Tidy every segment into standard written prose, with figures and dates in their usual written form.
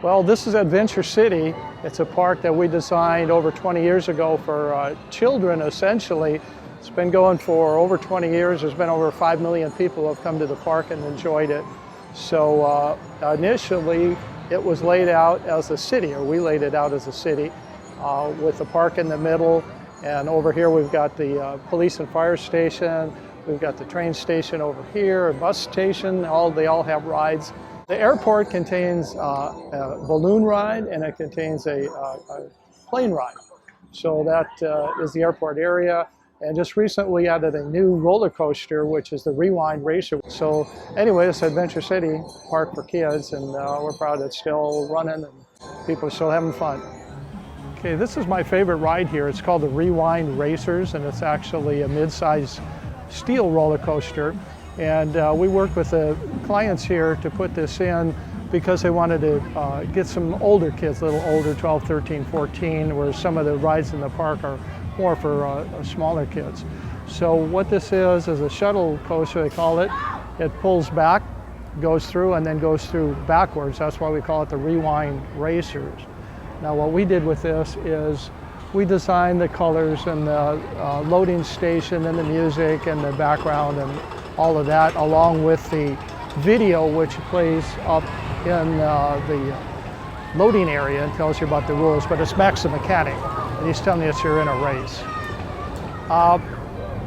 Well, this is Adventure City. It's a park that we designed over 20 years ago for children, essentially. It's been going for over 20 years. There's been over 5 million people who have come to the park and enjoyed it. So initially, it was laid out as a city, or we laid it out as a city, with the park in the middle. And over here, we've got the police and fire station. We've got the train station over here, a bus station. They all have rides. The airport contains a balloon ride, and it contains a plane ride. So that is the airport area. And just recently we added a new roller coaster, which is the Rewind Racer. So anyway, it's Adventure City Park for kids, and we're proud it's still running and people are still having fun. Okay, this is my favorite ride here. It's called the Rewind Racers, and it's actually a mid-size steel roller coaster. And we worked with the clients here to put this in because they wanted to get some older kids, a little older, 12, 13, 14, where some of the rides in the park are more for smaller kids. So what this is a shuttle coaster, they call it. It pulls back, goes through, and then goes through backwards. That's why we call it the Rewind Racers. Now what we did with this is we designed the colors and the loading station and the music and the background and all of that, along with the video, which plays up in the loading area and tells you about the rules. But it's Max the mechanic, and he's telling you that you're in a race.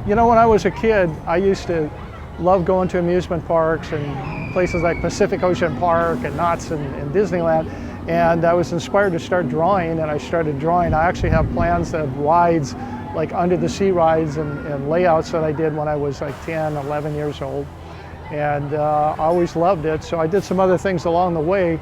You know, when I was a kid, I used to love going to amusement parks and places like Pacific Ocean Park and Knott's and Disneyland. And I was inspired to start drawing, and I started drawing. I actually have plans of rides, like under the sea rides and layouts that I did when I was like 10, 11 years old. And I always loved it. So I did some other things along the way,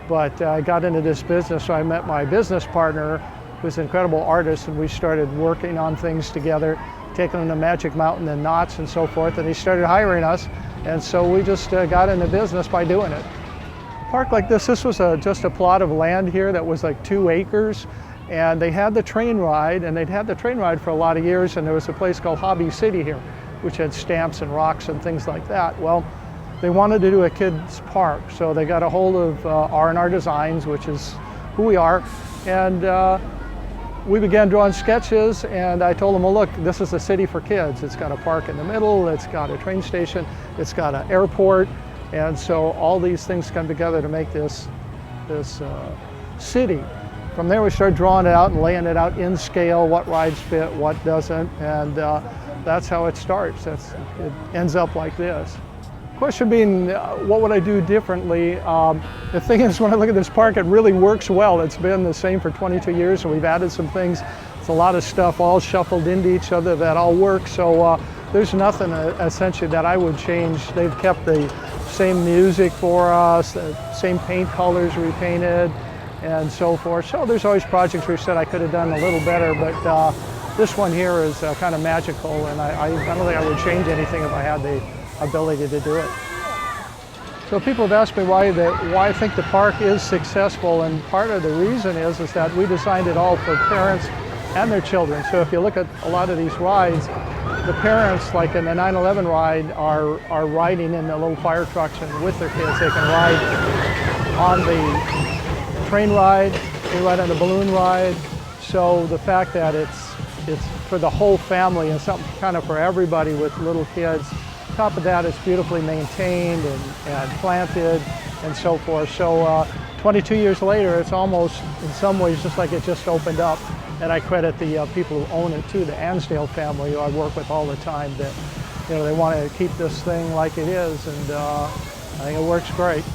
but I got into this business. So I met my business partner, who's an incredible artist, and we started working on things together, taking them to Magic Mountain and Knott's and so forth. And he started hiring us. And so we just got into business by doing it. A park like this was just a plot of land here that was like 2 acres. And they had the train ride, and they'd had the train ride for a lot of years, and there was a place called Hobby City here, which had stamps and rocks and things like that. Well, they wanted to do a kids park, so they got a hold of R&R Designs, which is who we are, and we began drawing sketches, and I told them, well, look, this is a city for kids. It's got a park in the middle, it's got a train station, it's got an airport, and so all these things come together to make this city. From there, we started drawing it out and laying it out in scale, what rides fit, what doesn't, and that's how it starts. It ends up like this. Question being, what would I do differently? The thing is, when I look at this park, it really works well. It's been the same for 22 years, and we've added some things. It's a lot of stuff all shuffled into each other that all work, so there's nothing essentially that I would change. They've kept the same music for us, the same paint colors repainted, and so forth. So there's always projects where you said I could have done a little better, but this one here is kind of magical, and I don't think I would change anything if I had the ability to do it. So people have asked me why I think the park is successful, and part of the reason is that we designed it all for parents and their children. So if you look at a lot of these rides, the parents, like in the 9/11 ride, are riding in the little fire trucks and with their kids. They can ride on the train ride, they ride on the balloon ride. So the fact that it's for the whole family and something kind of for everybody with little kids. On top of that, it's beautifully maintained and planted and so forth. So 22 years later, it's almost in some ways just like it just opened up. And I credit the people who own it too, the Ansdale family, who I work with all the time, that they want to keep this thing like it is, and I think it works great.